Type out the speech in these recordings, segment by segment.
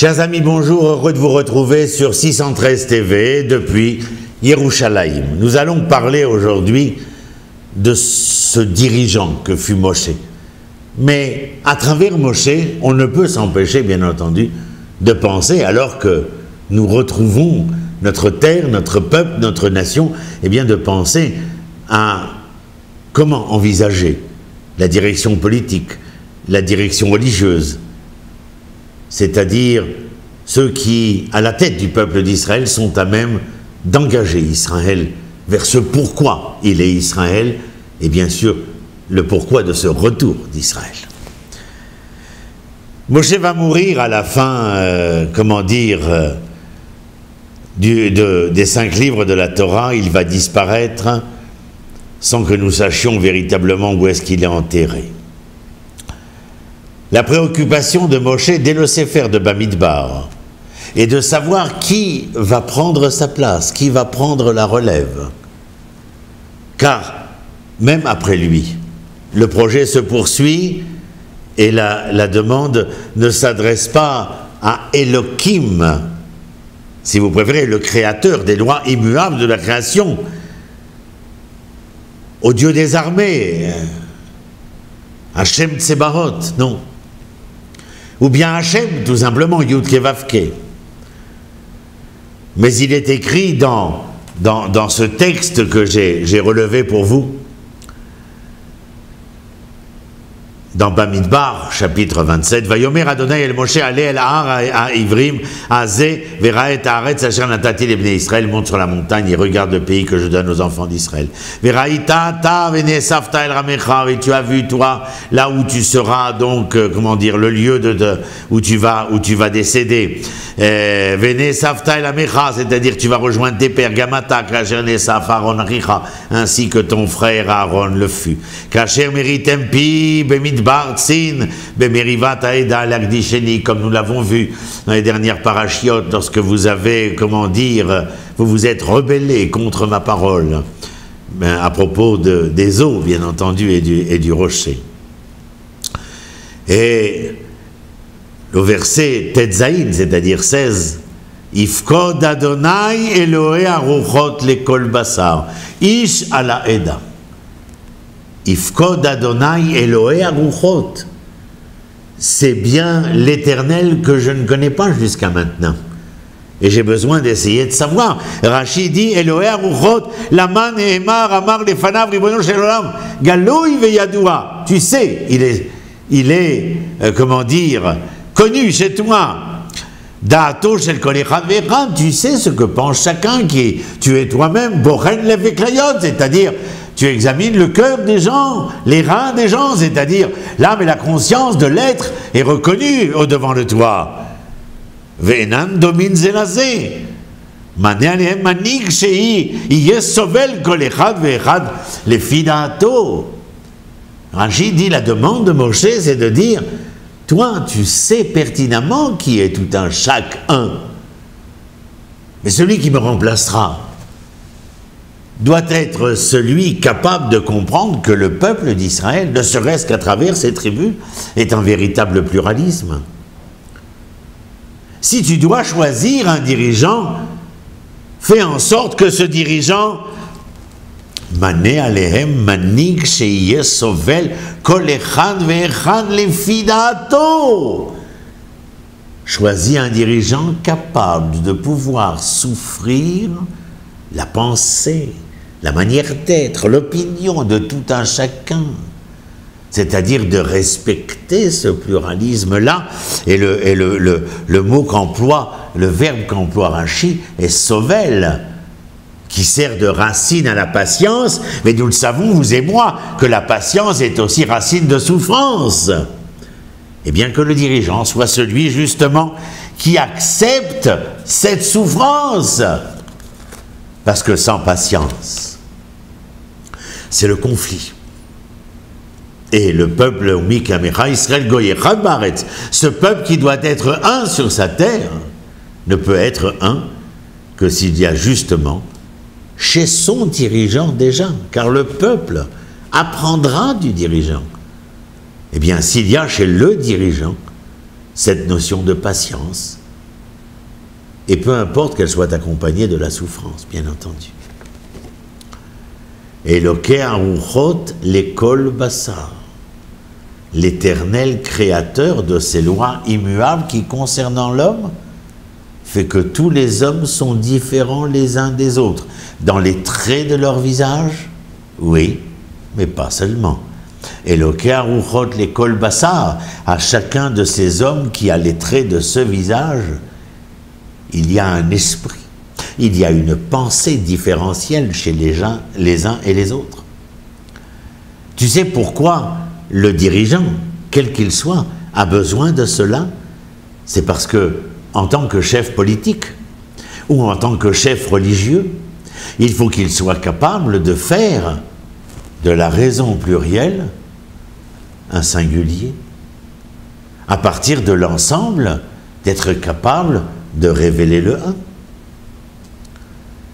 Chers amis, bonjour, heureux de vous retrouver sur 613 TV depuis Yerushalayim. Nous allons parler aujourd'hui de ce dirigeant que fut Moshe. Mais à travers Moshe, on ne peut s'empêcher, bien entendu, de penser, alors que nous retrouvons notre terre, notre peuple, notre nation, eh bien de penser à comment envisager la direction politique, la direction religieuse, c'est-à-dire ceux qui, à la tête du peuple d'Israël, sont à même d'engager Israël vers ce pourquoi il est Israël, et bien sûr le pourquoi de ce retour d'Israël. Moshe va mourir à la fin, des 5 livres de la Torah. Il va disparaître sans que nous sachions véritablement où est-ce qu'il est enterré. La préoccupation de Moshe dès le Sefer de Bamidbar est de savoir qui va prendre sa place, qui va prendre la relève. Car même après lui, le projet se poursuit et la demande ne s'adresse pas à Elohim, si vous préférez, le créateur des lois immuables de la création, au Dieu des armées, Hachem Tsebarot, non. Ou bien Hachem, tout simplement, Yud Kevavke. Mais il est écrit dans ce texte que j'ai relevé pour vous, dans Bamidbar, chapitre 27, Vayomer Adonai el Moshe allez el har Ivrim Azeh Vera et Haaretz asher natati lebnei Israël, monte sur la montagne et regarde le pays que je donne aux enfants d'Israël. Veraïta ta venesafta el ramecha, et tu as vu toi là où tu seras donc le lieu où tu vas décéder. Venesafta el ramecha, c'est-à-dire tu vas rejoindre tes pères Gamata kasher nesaf Aaron achicha, ainsi que ton frère Aaron le fut. Kasher meritem pi bemidbar comme nous l'avons vu dans les dernières parachiotes, lorsque vous avez, vous vous êtes rebellés contre ma parole, à propos des eaux, bien entendu, et du rocher. Et le verset Tetzaïn, c'est-à-dire 16, Ifkod Adonai Elohe Aruchot lekol basar, Ish ala Eda. Ifkod Adonai Elohe Aruchot. C'est bien l'Éternel que je ne connais pas jusqu'à maintenant. Et j'ai besoin d'essayer de savoir. Rashi dit Elohe Aruchot, Laman Ehemar Amar Lefanav Ribono Shel Olam, Galoi Veyadua. Tu sais, il est connu chez toi. Da'ato Shel Kol Echad Ve'echad, tu sais ce que pense chacun, tu es toi-même Bochen Leveklayot, c'est-à-dire tu examines le cœur des gens, les reins des gens, c'est-à-dire l'âme et la conscience de l'être est reconnue au-devant de toi. Ve'enan domin zelazé. Mané alehem manig shei yeh sovel kol echad ve'echad lefi da'ato. Rashi dit, la demande de Moshe, c'est de dire, toi, tu sais pertinemment qui est tout un chacun. Mais celui qui me remplacera doit être celui capable de comprendre que le peuple d'Israël, ne serait-ce qu'à travers ses tribus, est un véritable pluralisme. Si tu dois choisir un dirigeant, fais en sorte que ce dirigeant Mané alehem manig sheyeh sovel kol echad ve'echad lefi da'ato. Choisis un dirigeant capable de pouvoir souffrir la pensée, la manière d'être, l'opinion de tout un chacun, c'est-à-dire de respecter ce pluralisme-là. Et le mot qu'emploie, le verbe qu'emploie Rashi est sovel, qui sert de racine à la patience, mais nous le savons, vous et moi, que la patience est aussi racine de souffrance. Et bien que le dirigeant soit celui, justement, qui accepte cette souffrance. Parce que sans patience, c'est le conflit. Et le peuple, Israël Goyechad Baretz, ce peuple qui doit être un sur sa terre, ne peut être un que s'il y a justement chez son dirigeant déjà, car le peuple apprendra du dirigeant. Eh bien, s'il y a chez le dirigeant cette notion de patience, et peu importe qu'elle soit accompagnée de la souffrance, bien entendu. Eloké Aruchot l'école Bassar, l'Éternel créateur de ces lois immuables qui, concernant l'homme, fait que tous les hommes sont différents les uns des autres. Dans les traits de leur visage, oui, mais pas seulement. Eloké Aruchot l'école Bassar, à chacun de ces hommes qui a les traits de ce visage, il y a un esprit. Il y a une pensée différentielle chez les uns et les autres. Tu sais pourquoi le dirigeant, quel qu'il soit, a besoin de cela? C'est parce que, en tant que chef politique ou en tant que chef religieux, il faut qu'il soit capable de faire de la raison plurielle un singulier. À partir de l'ensemble, d'être capable de révéler le un.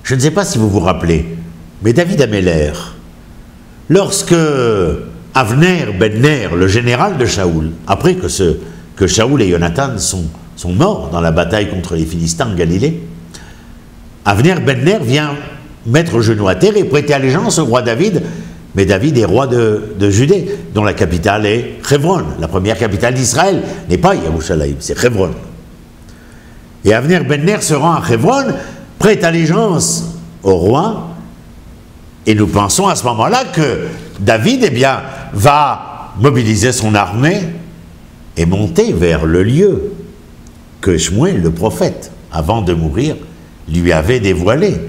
Je ne sais pas si vous vous rappelez, mais David Améler, lorsque Avner ben Ner, le général de Shaoul, après que Shaoul et Jonathan sont morts dans la bataille contre les Philistins en Galilée, Avner ben Ner vient mettre genou à terre et prêter allégeance au roi David, mais David est roi de Judée, dont la capitale est Hebron. La première capitale d'Israël n'est pas Yerushalayim, c'est Hebron. Et Avner ben Ner se rend à Hebron, prête allégeance au roi, et nous pensons à ce moment-là que David, eh bien, va mobiliser son armée et monter vers le lieu que Shmuel, le prophète, avant de mourir, lui avait dévoilé,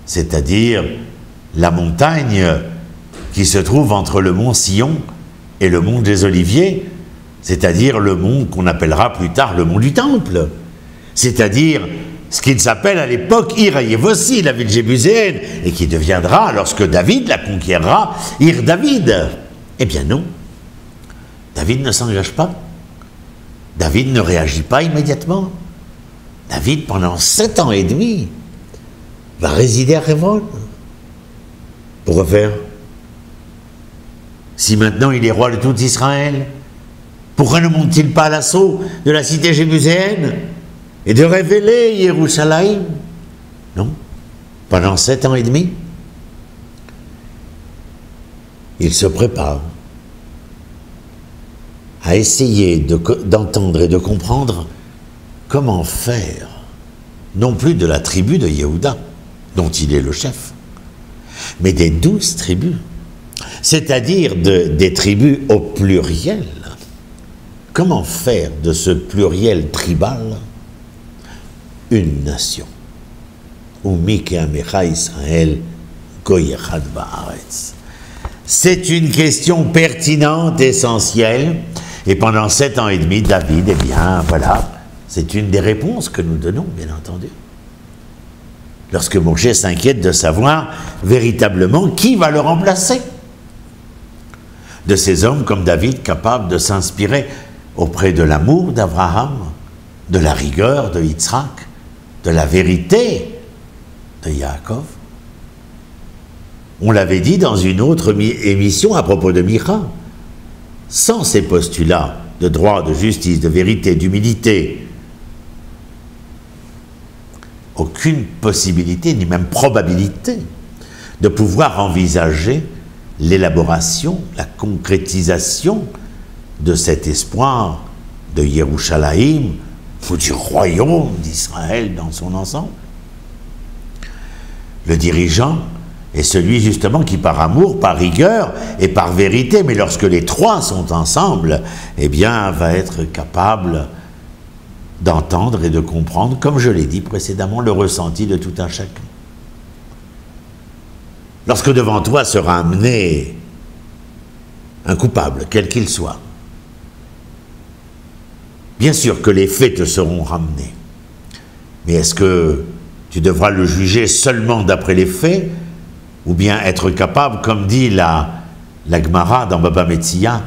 c'est-à-dire la montagne qui se trouve entre le mont Sion et le mont des Oliviers, c'est-à-dire le mont qu'on appellera plus tard le mont du Temple, c'est-à-dire ce qu'il s'appelle à l'époque Ir Yevossi, la ville jébuséenne, et qui deviendra, lorsque David la conquérera, Ir David. Eh bien non, David ne s'engage pas. David ne réagit pas immédiatement. David, pendant 7 ans et demi, va résider à Hebron. Pourquoi faire? Si maintenant il est roi de tout Israël, pourquoi ne monte-t-il pas à l'assaut de la cité jébuséenne et de révéler Yerushalayim? Non. Pendant 7 ans et demi, il se prépare à essayer d'entendre et de comprendre comment faire, non plus de la tribu de Yehuda, dont il est le chef, mais des 12 tribus, c'est-à-dire des tribus au pluriel. Comment faire de ce pluriel tribal une nation? C'est une question pertinente, essentielle, et pendant 7 ans et demi, David, eh bien, voilà, c'est une des réponses que nous donnons, bien entendu. Lorsque Moshe s'inquiète de savoir véritablement qui va le remplacer. De ces hommes comme David, capables de s'inspirer auprès de l'amour d'Abraham, de la rigueur de Yitzhak, de la vérité de Yaakov. On l'avait dit dans une autre émission à propos de Micha. Sans ces postulats de droit, de justice, de vérité, d'humilité, aucune possibilité, ni même probabilité, de pouvoir envisager l'élaboration, la concrétisation de cet espoir de Yerushalayim ou du royaume d'Israël dans son ensemble. Le dirigeant est celui justement qui, par amour, par rigueur et par vérité, mais lorsque les trois sont ensemble, eh bien, va être capable d'entendre et de comprendre, comme je l'ai dit précédemment, le ressenti de tout un chacun. Lorsque devant toi sera amené un coupable, quel qu'il soit, bien sûr que les faits te seront ramenés, mais est-ce que tu devras le juger seulement d'après les faits, ou bien être capable, comme dit la Gemara dans Baba Metzia,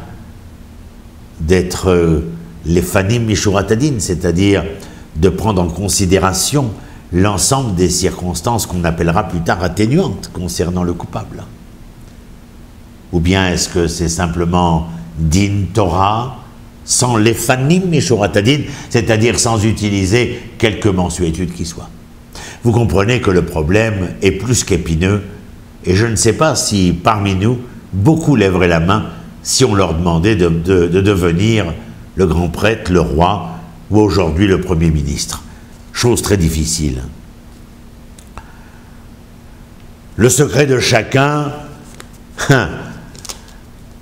d'être les fanim mishuratadin, c'est-à-dire de prendre en considération l'ensemble des circonstances qu'on appellera plus tard atténuantes concernant le coupable? Ou bien est-ce que c'est simplement din Torah, sans lefanim mishuratadin, c'est-à-dire sans utiliser quelque mensuétude qui soit. Vous comprenez que le problème est plus qu'épineux, et je ne sais pas si parmi nous, beaucoup lèveraient la main si on leur demandait de devenir le grand prêtre, le roi, ou aujourd'hui le Premier ministre. Chose très difficile. Le secret de chacun,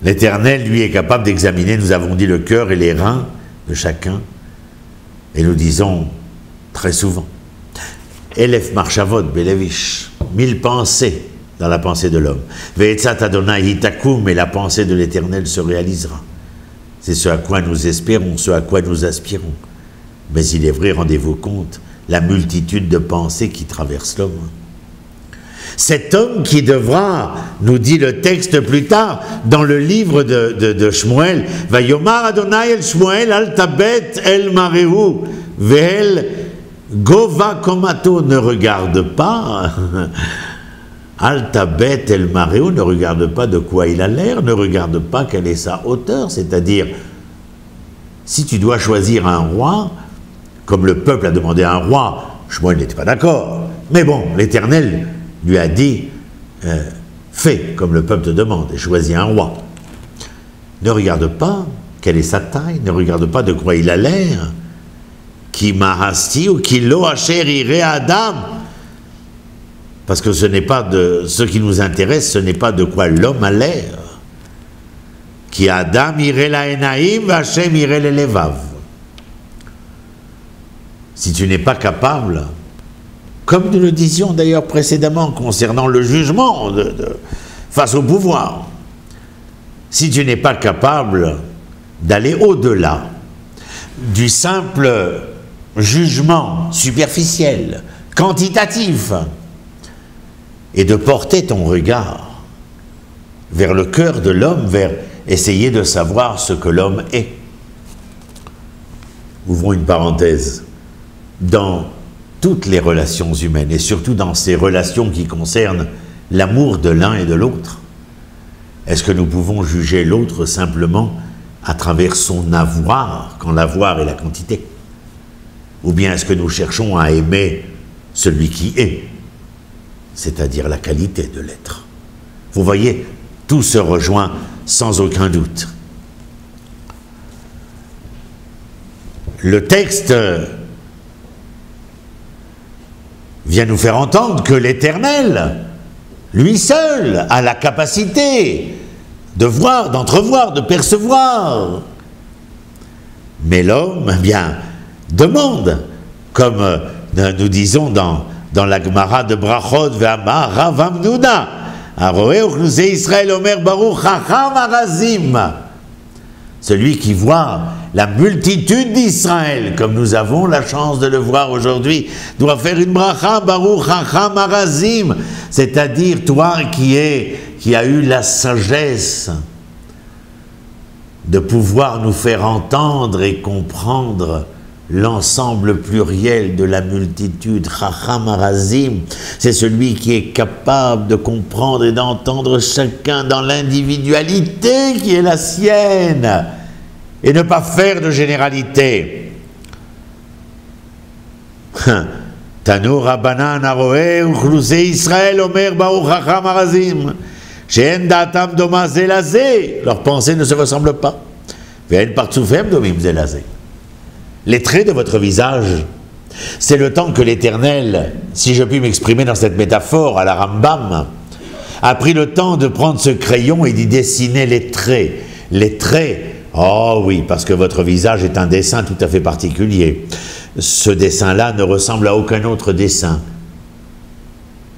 l'Éternel, lui, est capable d'examiner, nous avons dit, le cœur et les reins de chacun, et nous disons très souvent, Elef marchavot belevish, 1000 pensées dans la pensée de l'homme. Ve'etzat Adonai hitakum, et la pensée de l'Éternel se réalisera. C'est ce à quoi nous espérons, ce à quoi nous aspirons. Mais il est vrai, rendez-vous compte, la multitude de pensées qui traversent l'homme. Cet homme qui devra, nous dit le texte plus tard, dans le livre de Shmuel, Vayomar Adonai el Shmuel al tabet el mareu, ve'el gova komato, ne regarde pas, al tabet el mareu, ne regarde pas de quoi il a l'air, ne regarde pas quelle est sa hauteur, c'est-à-dire, si tu dois choisir un roi, comme le peuple a demandé un roi, Shmuel n'était pas d'accord, mais bon, l'Éternel lui a dit, fais comme le peuple te demande et choisis un roi. Ne regarde pas quelle est sa taille, ne regarde pas de quoi il a l'air, qui mahasti ou qui lo asher ire Adam, parce que ce n'est pas de ce qui nous intéresse, ce n'est pas de quoi l'homme a l'air. Qui Adam ire la enaim, Hashem ire le levav. Si tu n'es pas capable, comme nous le disions d'ailleurs précédemment concernant le jugement face au pouvoir, si tu n'es pas capable d'aller au-delà du simple jugement superficiel, quantitatif, et de porter ton regard vers le cœur de l'homme, vers essayer de savoir ce que l'homme est. Ouvrons une parenthèse. Dans toutes les relations humaines, et surtout dans ces relations qui concernent l'amour de l'un et de l'autre, est-ce que nous pouvons juger l'autre simplement à travers son avoir, quand l'avoir est la quantité? Ou bien est-ce que nous cherchons à aimer celui qui est, c'est-à-dire la qualité de l'être? Vous voyez, tout se rejoint sans aucun doute. Le texte vient nous faire entendre que l'Éternel, lui seul, a la capacité de voir, d'entrevoir, de percevoir. Mais l'homme, eh bien, demande, comme nous disons dans la Gemara de Brachot, Ve'amar Rav Hamnuna, Aroé Ochnusei Israël Omer Baruch Chacham Arazim. Celui qui voit la multitude d'Israël, comme nous avons la chance de le voir aujourd'hui, doit faire une bracha, Baruch Chacham Arazim, c'est-à-dire toi qui as eu la sagesse de pouvoir nous faire entendre et comprendre l'ensemble pluriel de la multitude. Chacham Arazim, c'est celui qui est capable de comprendre et d'entendre chacun dans l'individualité qui est la sienne, et ne pas faire de généralité. Tanu Rabbanan Aroé Uchlusei Israël Omer Baruch Chacham Arazim She'en Da'atam Doma Ze Laze, leurs pensées ne se ressemblent pas. Ve'en Partsufem Domim Ze Laze. Les traits de votre visage, c'est le temps que l'Éternel, si je puis m'exprimer dans cette métaphore à la Rambam, a pris le temps de prendre ce crayon et d'y dessiner les traits. Les traits, oh oui, parce que votre visage est un dessin tout à fait particulier. Ce dessin-là ne ressemble à aucun autre dessin.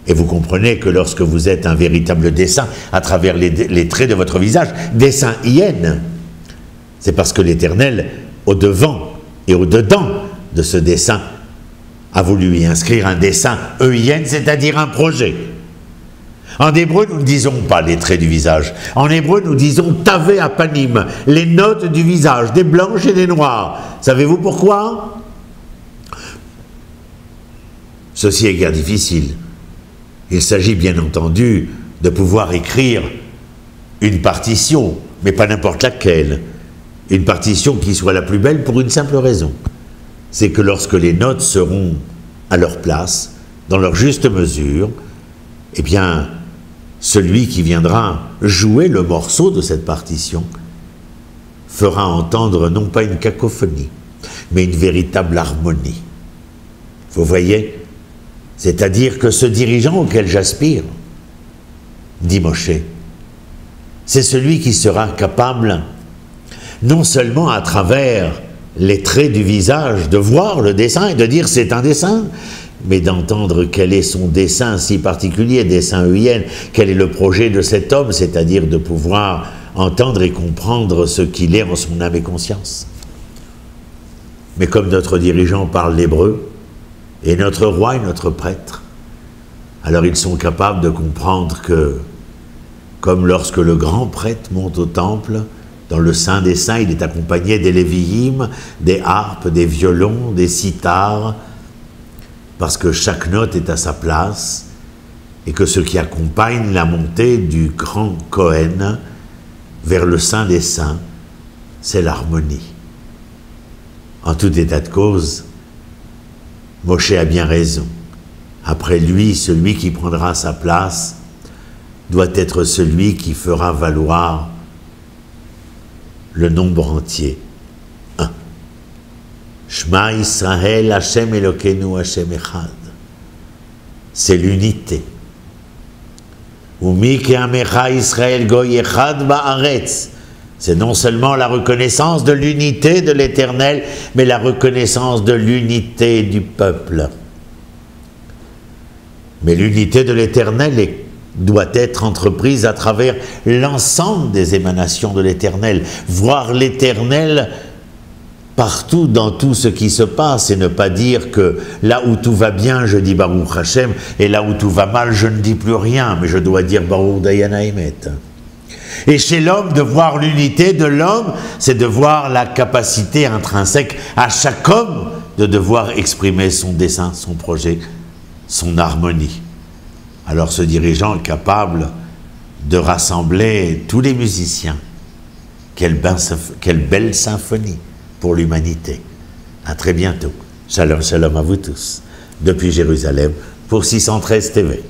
Et vous comprenez que lorsque vous êtes un véritable dessin, à travers les traits de votre visage, dessin hyène, c'est parce que l'Éternel, au-devant et au-dedans de ce dessin, a voulu y inscrire un dessin œillène, c'est-à-dire un projet. En hébreu, nous ne disons pas les traits du visage. En hébreu, nous disons tavé apanim, les notes du visage, des blanches et des noires. Savez-vous pourquoi? Ceci est guère difficile. Il s'agit bien entendu de pouvoir écrire une partition, mais pas n'importe laquelle. Une partition qui soit la plus belle pour une simple raison. C'est que lorsque les notes seront à leur place, dans leur juste mesure, eh bien, celui qui viendra jouer le morceau de cette partition fera entendre non pas une cacophonie, mais une véritable harmonie. Vous voyez? C'est-à-dire que ce dirigeant auquel j'aspire, dit Moshe, c'est celui qui sera capable, non seulement à travers les traits du visage, de voir le dessin et de dire c'est un dessin, mais d'entendre quel est son dessin si particulier, dessin œilien, quel est le projet de cet homme, c'est-à-dire de pouvoir entendre et comprendre ce qu'il est en son âme et conscience. Mais comme notre dirigeant parle l'hébreu, et notre roi et notre prêtre, alors ils sont capables de comprendre que, comme lorsque le grand prêtre monte au temple, dans le Saint des Saints, il est accompagné des léviïm, des harpes, des violons, des sitars, parce que chaque note est à sa place, et que ce qui accompagne la montée du grand Cohen vers le Saint des Saints, c'est l'harmonie. En tout état de cause, Moshe a bien raison. Après lui, celui qui prendra sa place doit être celui qui fera valoir le nombre entier. 1. Shema Israël, Hashem Elokeinu, Hashem Echad. C'est l'unité. Umi ke'amecha Israël goy echad ba'aretz. C'est non seulement la reconnaissance de l'unité de l'Éternel, mais la reconnaissance de l'unité du peuple. Mais l'unité de l'Éternel doit être entreprise à travers l'ensemble des émanations de l'Éternel. Voir l'Éternel partout dans tout ce qui se passe et ne pas dire que là où tout va bien, je dis Baruch Hashem, et là où tout va mal, je ne dis plus rien, mais je dois dire Baruch Dayan Haemet. Et chez l'homme, de voir l'unité de l'homme, c'est de voir la capacité intrinsèque à chaque homme de devoir exprimer son dessein, son projet, son harmonie. Alors ce dirigeant est capable de rassembler tous les musiciens. Quelle belle symphonie pour l'humanité. À très bientôt. Shalom, shalom à vous tous. Depuis Jérusalem, pour 613 TV.